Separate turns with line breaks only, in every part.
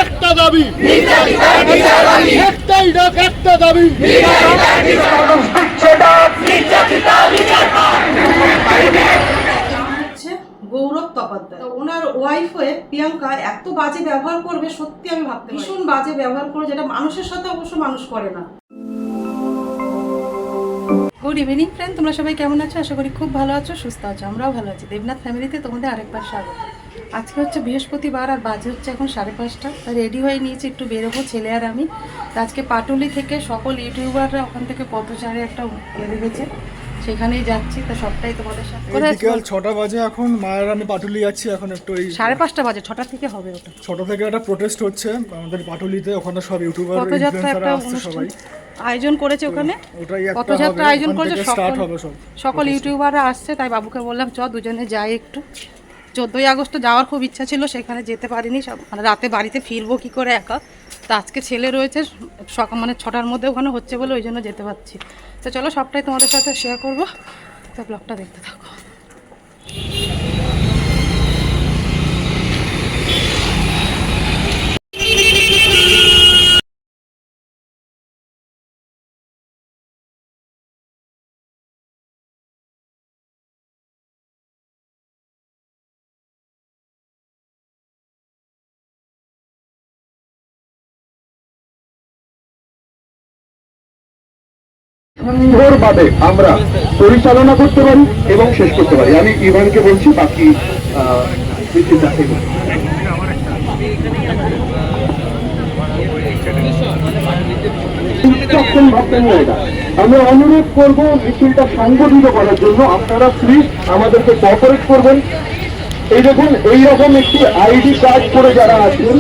একটা দাবি, একটাই ডাক, একটা দাবি।
গৌরব তপাদ্দার, ওনার ওয়াইফ হয়ে প্রিয়াঙ্কা এত বাজে ব্যবহার করবে সত্যি আমি ভাবতে ভীষণ বাজে ব্যবহার করে, যেটা মানুষের সাথে অবশ্য মানুষ করে না। গুড ইভিনিং ফ্রেন্ড, তোমরা সবাই কেমন আছো? আশা করি খুব ভালো আছো, সুস্থ আছো। আমরাও ভালো আছি। দেবনাথ ফ্যামিলিতে তোমাদের আরেকবার স্বাগত। আজকে হচ্ছে বৃহস্পতিবার আর বাজে হচ্ছে এখন 5:30। রেডি হয়ে নিয়েছি, একটু বেরোবো ছেলে আর আমি। আজকে পাটুলি থেকে সকল ইউটিউবাররা ওখান থেকে পথচারে একটা লেগেছে, সেখানেই যাচ্ছি। তো সবটাই তোমাদের সাথে।
বিকেল 6টা বাজে এখন, মায়ের আমি পাটুলি যাচ্ছি। এখন একটু
5:30 বাজে, 6টা থেকে হবে। ওটা
6টা থেকে একটা প্রোটেস্ট হচ্ছে আমাদের পাটুলিতে। ওখানে সব ইউটিউবার
পথযাত্রা একটা অনুষ্ঠান আয়োজন করেছে, ওখানে পথযাত্রা আয়োজন করেছে, সকল ইউটিউবাররা আসছে। তাই বাবুকে বললাম চ দুজনে যাই একটু। 14ই আগস্ট যাওয়ার খুব ইচ্ছা ছিল, সেখানে যেতে পারিনি। সব মানে রাতে বাড়িতে ফিরবো কি করে একা। তো আজকে ছেলে রয়েছে, মানে 6টার মধ্যে ওখানে হচ্ছে বলে ওই জন্য যেতে পারছি। তো চলো সবটাই তোমাদের সাথে শেয়ার করবো, তো ব্লগটা দেখতে থাকো।
সুন্দরভাবে আমরা পরিচালনা করতে পারি এবং শেষ করতে পারি। আমি ইভানকে বলছি, বাকি আমরা অনুরোধ করবো মিছিলটা সংগঠিত করার জন্য। আপনারা প্লিজ আমাদেরকে কোঅপারেট করবেন। এই দেখুন, এইরকম একটি আইডি কার্ড করে যারা আছেন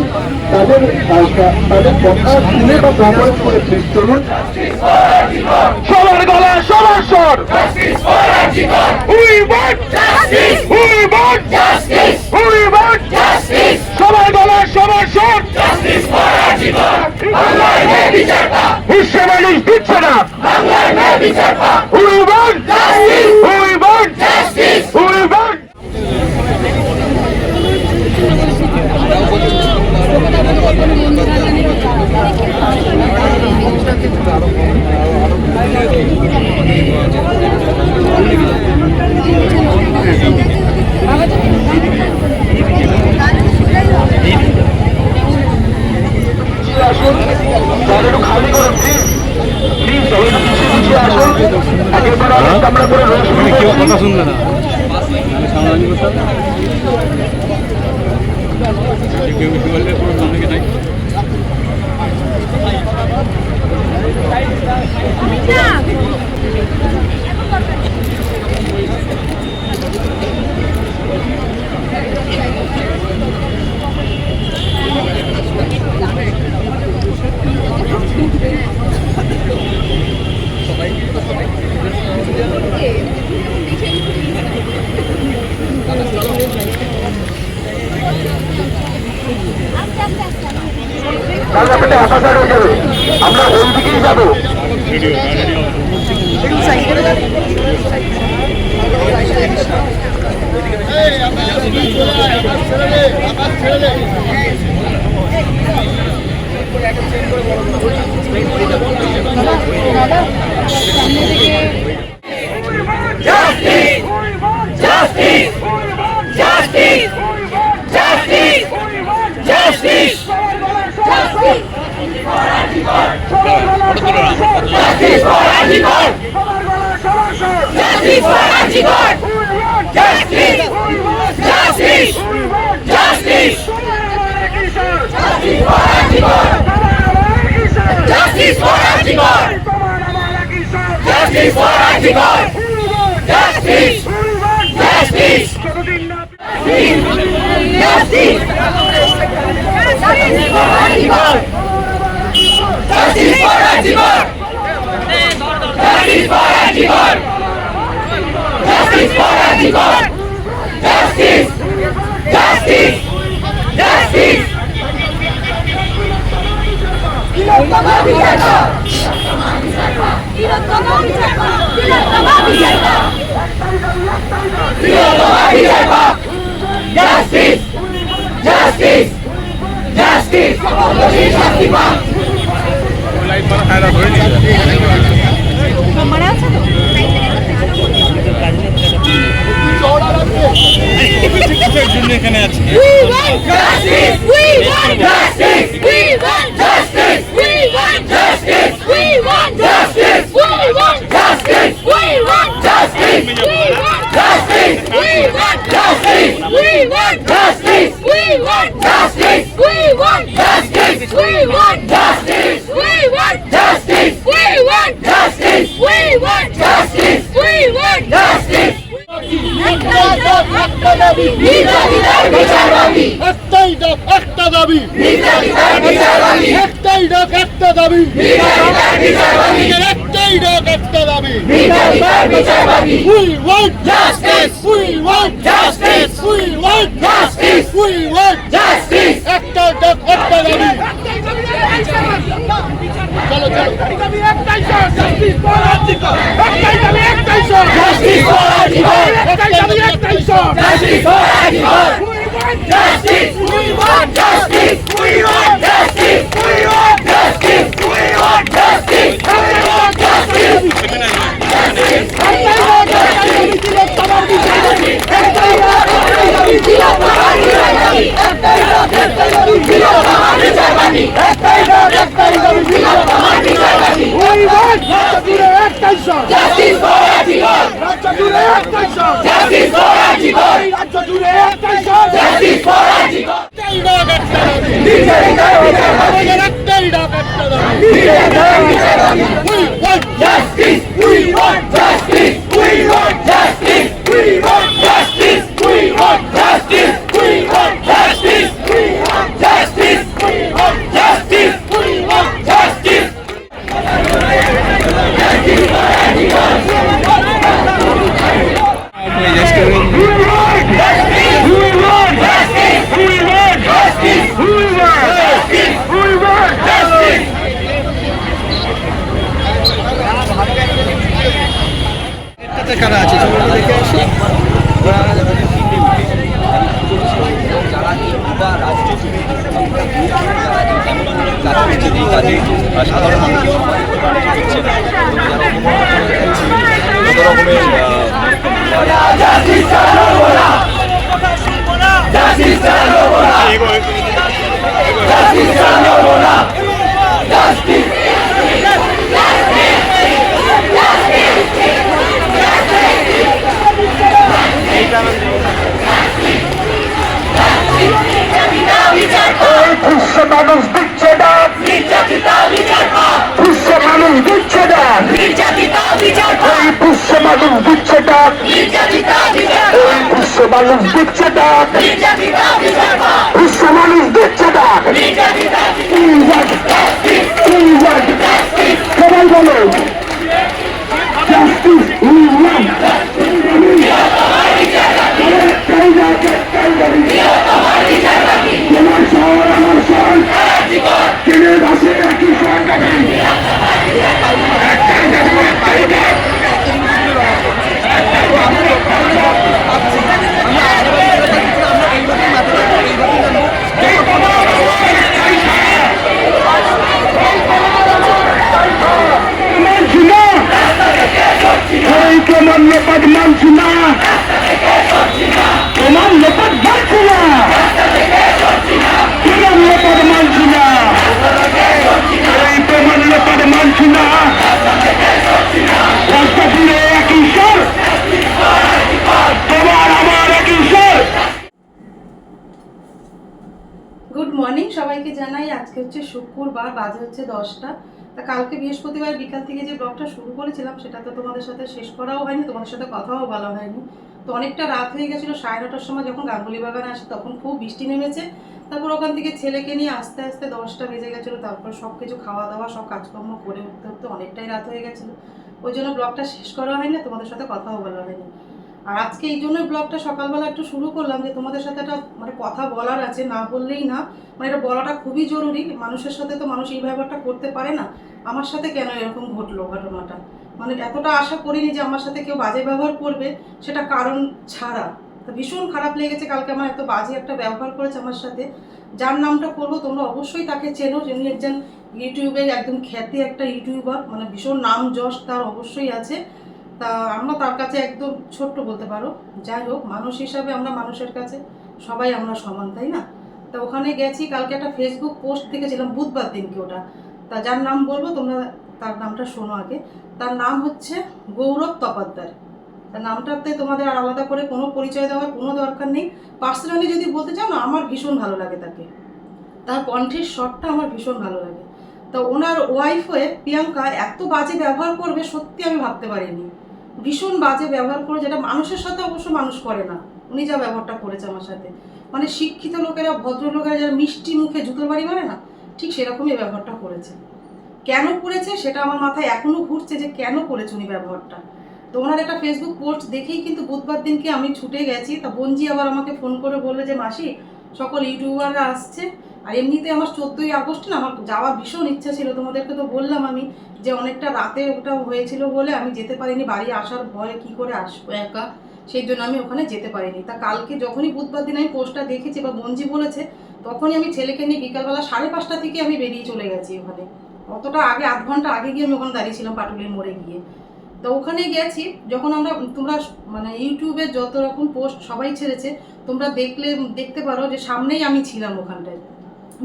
তাদের কথা শুনে বা কোঅপারেট করে প্লিজ চলুন। সবার গলা সবার স্বর, সবার গলা সবার স্বর। বিশ্ব মানুষ দিচ্ছে না।
কথা শুনবে না, কেউ কিছু বললে পুরো সামনে নাই।
আমরা ওই দিকেই যাবো।
লাইট মারা খায়রা ধরে নিয়েছে
মানে আছে তো
জন্য এখানে আছে
We want justice! We want justice! We want justice! We want justice! We want justice! We want justice! We want justice! We want justice! We want justice! We want justice! We want justice! We want justice! We want justice! We want justice! We want justice! We want justice! We want justice! একটা দাবি নির্যাতিতার বিচার দাবি একটাই ডাক একটা দাবি নির্যাতিতার বিচার দাবি একটাই ডাক একটা দাবি নির্যাতিতার বিচার দাবি একটাই ডাক একটা দাবি নির্যাতিতার বিচার দাবি we want justice we want justice we want justice we want justice একটা ডাক একটা দাবি চলো চলো একটাই জাস্টিস ফর আর্টিকেল একটাই দাবি একটাই জাস্টিস ফর আর্টিকেল একটাই দাবি একটাই justice for article we want justice we want justice we want justice we want justice we want justice we want justice Justice for Article! Justice for Article! Justice for Article! We want justice! We want justice! We want justice! We want justice! We want justice! We want justice! We want justice! We want justice! We want justice!
কারা আছে সবাই দেখে আসি যারা হিন্দু বা রাজনীতি যারা হচ্ছে এই কাজে সাধারণ মানুষের
বিশ্ব মানুষ দিচ্ছে ডাক বিশ্ব মানুষ দিচ্ছে ডাক এই বিশ্ব মানুষ দিচ্ছে ডাক এই বিশ্ব মানুষ দিচ্ছে ডাক বিশ্ব মানুষ দিচ্ছে ডাক সবাই বলো জাস্টিস তোমার শহর আমার শহর কিনের বাসে একই সরকার তোমার লোপাট মানছি না তোমার লোপাট মানছি না তোমার লোপাট মানছি না তোমার লোপাট মানছি না রাস্তা জুড়ে একই স্বর তোমার আমার একই স্বর।
গুড মর্নিং সবাইকে জানাই। আজকে হচ্ছে শুক্রবার, বাজে হচ্ছে 10টা। তা কালকে বৃহস্পতিবার বিকাল থেকে যে ব্লগটা শুরু করেছিলাম সেটা তো তোমাদের সাথে শেষ করাও হয়নি, তোমাদের সাথে কথাও বলা হয়নি। তো অনেকটা রাত হয়ে গেছিলো, 9:30টার সময় যখন গাঙ্গুলি বাগানে আসি তখন খুব বৃষ্টি নেমেছে। তারপর ওখান থেকে ছেলেকে নিয়ে আস্তে আস্তে 10টা বেজে গেছিলো। তারপর সব কিছু খাওয়া দাওয়া সব কাজকর্ম করে উঠতে উঠতে অনেকটাই রাত হয়ে গেছিলো, ওই জন্য ব্লগটা শেষ করা হয়নি, তোমাদের সাথে কথাও বলা হয়নি। আর আজকে এই জন্য ব্লগটা সকালবেলা একটু শুরু করলাম যে তোমাদের সাথে একটা মানে কথা বলার আছে, না বললেই না, মানে এটা বলাটা খুবই জরুরি। মানুষের সাথে তো মানুষ এই ব্যাপারটা করতে পারে না, আমার সাথে কেন এরকম ঘটলো ঘটনাটা, মানে এতটা আশা করিনি যে আমার সাথে কেউ বাজে ব্যবহার করবে, সেটা কারণ ছাড়া। তো ভীষণ খারাপ লেগেছে কালকে আমার এত বাজে একটা ব্যবহার করেছে আমার সাথে। যার নামটা করবো তোমরা অবশ্যই তাকে চেনো, যিনি একজন ইউটিউবে একদম খ্যাতি একটা ইউটিউবার, মানে ভীষণ নাম যশ তার অবশ্যই আছে। তা আমরা তার কাছে একদম ছোট্ট বলতে পারো। যাই হোক, মানুষ হিসাবে আমরা মানুষের কাছে সবাই আমরা সমান, তাই না? তা ওখানে গেছি, কালকে একটা ফেসবুক পোস্ট দেখেছিলাম বুধবার দিনকে ওটা। তা যার নাম বলবো তোমরা তার নামটা শোনো আগে। তার নাম হচ্ছে গৌরব তপাদ্দার। তার নামটাতে তোমাদের আর আলাদা করে কোনো পরিচয় দেওয়ার কোনো দরকার নেই। পার্সোনালি যদি বলতে চাও না, আমার ভীষণ ভালো লাগে তাকে, তার কণ্ঠের স্বরটা আমার ভীষণ ভালো লাগে। তো ওনার ওয়াইফ হয়ে প্রিয়াঙ্কা এত বাজে ব্যবহার করবে সত্যি আমি ভাবতে পারিনি। ভীষণ বাজে ব্যবহার করে, যেটা মানুষের সাথে অবশ্য মানুষ করে না। উনি যা ব্যবহারটা করেছে আমার সাথে, মানে শিক্ষিত লোকেরা, ভদ্রলোকেরা যারা মিষ্টি মুখে জুতোর বাড়ি মারে না, ঠিক সেরকমই ব্যবহারটা করেছে। কেন করেছে সেটা আমার মাথায় এখনো ঘুরছে যে কেন করেছে উনি ব্যবহারটা। তো ওনার একটা ফেসবুক পোস্ট দেখেই কিন্তু বুধবার দিনকে আমি ছুটে গেছি। তা বঞ্জি আবার আমাকে ফোন করে বললো যে মাসি, সকল ইউটিউবাররা আসছে, আর এমনিতে আমার 14ই আগস্ট না আমার যাওয়ার ভীষণ ইচ্ছা ছিল। তোমাদেরকে তো বললাম আমি যে অনেকটা রাতে ওটা হয়েছিল বলে আমি যেতে পারিনি, বাড়ি আসার ভয়ে কি করে আসবো একা, সেই জন্য আমি ওখানে যেতে পারিনি। তা কালকে যখনই বুধবার দিন আমি পোস্টটা দেখেছি বা বঞ্জি বলেছে, তখনই আমি ছেলেকে নিয়ে বিকালবেলা 5:30 থেকে আমি বেরিয়ে চলে গেছি ওখানে। অতটা আগে, 8 ঘন্টা আগে গিয়ে আমি ওখানে দাঁড়িয়েছিলাম পাটুলির মোড়ে গিয়ে। তো ওখানে গেছি যখন আমরা, তোমরা মানে ইউটিউবে যত রকম পোস্ট সবাই ছেড়েছে, তোমরা দেখতে পারো যে সামনেই আমি ছিলাম ওখানটায়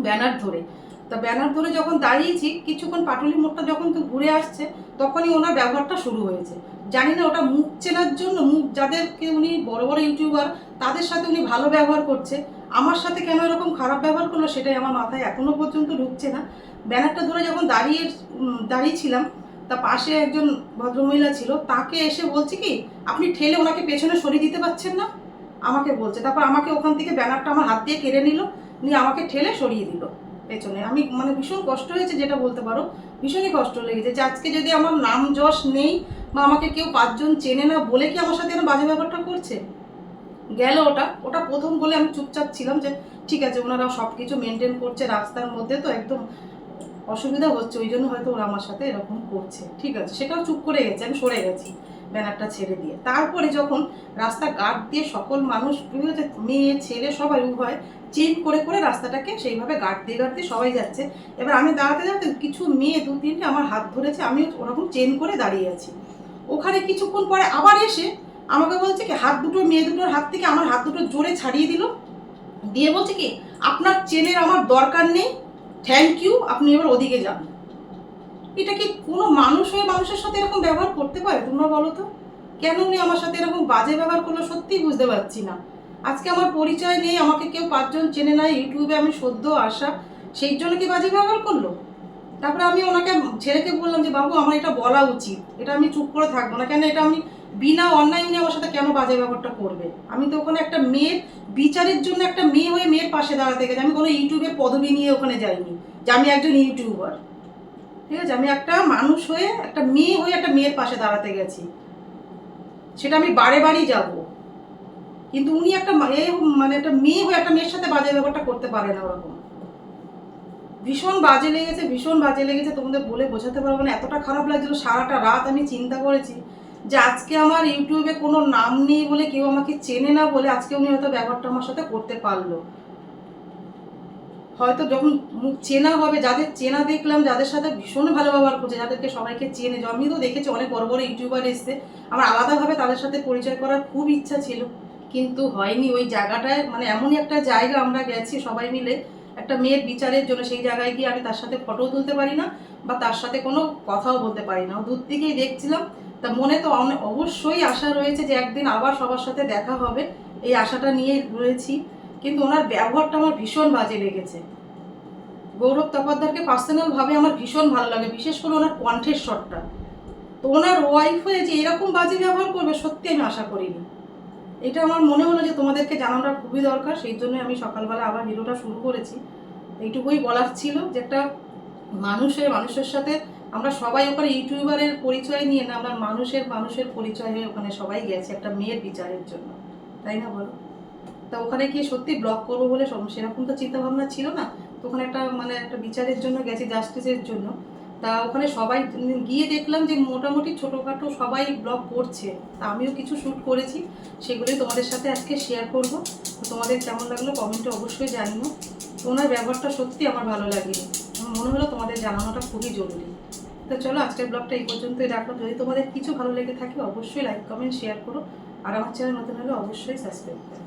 ব্যানার ধরে। তা ব্যানার ধরে যখন দাঁড়িয়েছি, কিছুক্ষণ পাটুলি মোড়টা যখন তো ঘুরে আসছে, তখনই ওনার ব্যবহারটা শুরু হয়েছে। জানি না ওটা মুখ চেনার জন্য, মুখ যাদেরকে উনি বড় বড় ইউটিউবার তাদের সাথে উনি ভালো ব্যবহার করছে, আমার সাথে কেন এরকম খারাপ ব্যবহার করলো সেটাই আমার মাথায় এখনো পর্যন্ত ঢুকছে না। ব্যানারটা ধরে যখন দাঁড়িয়েছিলাম, তা পাশে একজন ভদ্রমহিলা ছিল, তাকে এসে বলছি কি, আপনি ঠেলে ওনাকে পেছনে সরিয়ে দিতে পারছেন না, আমাকে বলছে। তারপর আমাকে ওখান থেকে ব্যানারটা আমার হাত দিয়ে কেড়ে নিল, নিয়ে আমাকে ঠেলে সরিয়ে দিল পেছনে। আমি মানে ভীষণ কষ্ট হয়েছে, যেটা বলতে পারো ভীষণই কষ্ট লেগেছে যে আজকে যদি আমার নাম যশ নেই বা আমাকে কেউ 5 জন চেনে না বলে কি আমার সাথে এরকম বাজে ব্যাপারটা করছে। গেল ওটা প্রথম বলে আমি চুপচাপ ছিলাম যে ঠিক আছে, ওনারা সব কিছু মেনটেন করছে, রাস্তার মধ্যে তো একদম অসুবিধা হচ্ছে, ওই জন্য হয়তো ওরা আমার সাথে এরকম করছে, ঠিক আছে, সেটাও চুপ করে গেছে, আমি সরে গেছি ব্যানারটা ছেড়ে দিয়ে। তারপরে যখন রাস্তা গার্ড দিয়ে সকল মানুষ, মেয়ে ছেলে সবাই উভয় চেন করে করে রাস্তাটাকে সেইভাবে গার্ড দিয়ে সবাই যাচ্ছে। এবার আমি দাঁড়াতে কিছু মেয়ে 2-3টে আমার হাত ধরেছে, আমি ওরকম চেন করে দাঁড়িয়ে আছি। ওখানে কিছুক্ষণ পরে আবার এসে আমাকে বলছে কি, মেয়ে দুটোর হাত থেকে আমার হাত দুটো জোরে ছাড়িয়ে দিল, দিয়ে বলছে কি, আপনার চেনের আমার দরকার নেই, থ্যাংক ইউ, আপনি এবার ওদিকে যান। এটা কি কোনো মানুষ হয়ে মানুষের সাথে এরকম ব্যবহার করতে পারে তোমরা বলো তো? কেন উনি আমার সাথে এরকম বাজে ব্যবহার করলো সত্যিই বুঝতে পারছি না। আজকে আমার পরিচয় নেই, আমাকে কেউ 5 জন চেনে না, ইউটিউবে আমি সদ্য আসা, সেই জন্য কি বাজে ব্যবহার করলো? তারপরে আমি ওনাকে ছেলেকে বললাম যে বাবু আমার এটা বলা উচিত, এটা আমি চুপ করে থাকবো না, কেন এটা আমি বিনা অন্যায় উনি আমার সাথে কেন বাজে ব্যবহারটা করবে? আমি তো ওখানে একটা মেয়ের বিচারের জন্য একটা মেয়ে হয়ে মেয়ের পাশে দাঁড়াতে গেছি, আমি কোনো ইউটিউবে পদবি নিয়ে ওখানে যাইনি যে আমি একজন ইউটিউবার, ঠিক আছে? আমি একটা মানুষ হয়ে, একটা মেয়ে হয়ে একটা মেয়ের পাশে দাঁড়াতে গেছি, সেটা আমি বারে বারেই যাব। কিন্তু উনি একটা মানে একটা মেয়ে হয়ে একটা মেয়ের সাথে বাজে ব্যবহারটা করতে পারে না ওরকম। ভীষণ বাজে লেগেছে, তোমাদের বলে বোঝাতে পারবো না, এতটা খারাপ লাগছিল। সারাটা রাত আমি চিন্তা করেছি যে আজকে আমার ইউটিউবে কোনো নাম নেই বলে, কেউ আমাকে চেনে না বলে আজকে উনি হয়তো ব্যবহারটা আমার সাথে করতে পারলো। হয়তো যখন মুখ চেনা হবে, যাদের চেনা দেখলাম, যাদের সাথে ভীষণ ভালো ব্যবহার করছে, যাদেরকে সবাইকে চেনে, আমি তো দেখেছি অনেক বড় বড় ইউটিউবার এসছে, আমার আলাদাভাবে তাদের সাথে পরিচয় করার খুব ইচ্ছা ছিল, কিন্তু হয়নি। ওই জায়গাটায় মানে এমনই একটা জায়গা আমরা গেছি সবাই মিলে একটা মেয়ের বিচারের জন্য, সেই জায়গায় গিয়ে আমি তার সাথে ফটোও তুলতে পারি না বা তার সাথে কোনো কথাও বলতে পারি না, দূর থেকেই দেখছিলাম। তা মনে তো অবশ্যই আশা রয়েছে যে একদিন আবার সবার সাথে দেখা হবে, এই আশাটা নিয়ে রয়েছি। কিন্তু ওনার ব্যবহারটা আমার ভীষণ বাজে লেগেছে। গৌরব তপাদ্দারকে পার্সোনালভাবে আমার ভীষণ ভালো লাগে, বিশেষ করে ওনার কণ্ঠের স্বরটা। তো ওনার ওয়াইফ হয়ে যে এরকম বাজে ব্যবহার করবে সত্যি আমি আশা করিনি। এটা আমার মনে হলো যে তোমাদেরকে জানানোটা খুবই দরকার, সেই জন্য আমি সকালবেলা আবার ভিডিওটা শুরু করেছি। এইটুকুই বলার ছিল যে একটা মানুষের সাথে আমরা সবাই ওখানে ইউটিউবারের পরিচয় নিয়ে না, আমরা মানুষের পরিচয় হয়ে ওখানে সবাই গেছে একটা মেয়ের বিচারের জন্য, তাই না বলো? তা ওখানে গিয়ে সত্যি ব্লগ করবো বলে সেরকম তো চিন্তা ভাবনা ছিল না, তো ওখানে একটা বিচারের জন্য গেছি, জাস্টিসের জন্য। তা ওখানে সবাই গিয়ে দেখলাম যে মোটামুটি ছোটোখাটো সবাই ব্লগ করছে, তা আমিও কিছু শ্যুট করেছি, সেগুলোই তোমাদের সাথে আজকে শেয়ার করব। তো তোমাদের কেমন লাগলো কমেন্টে অবশ্যই জানিও। তো ওনার ব্যবহারটা সত্যি আমার ভালো লাগেনি, আমার মনে হলো তোমাদের জানানোটা খুবই জরুরি। তো চলো আজকের ব্লগটা এই পর্যন্তই রাখলাম। যদি তোমাদের কিছু ভালো লেগে থাকে অবশ্যই লাইক কমেন্ট শেয়ার করো, আর আমার চ্যানেল নতুন হলে অবশ্যই সাবস্ক্রাইব করো।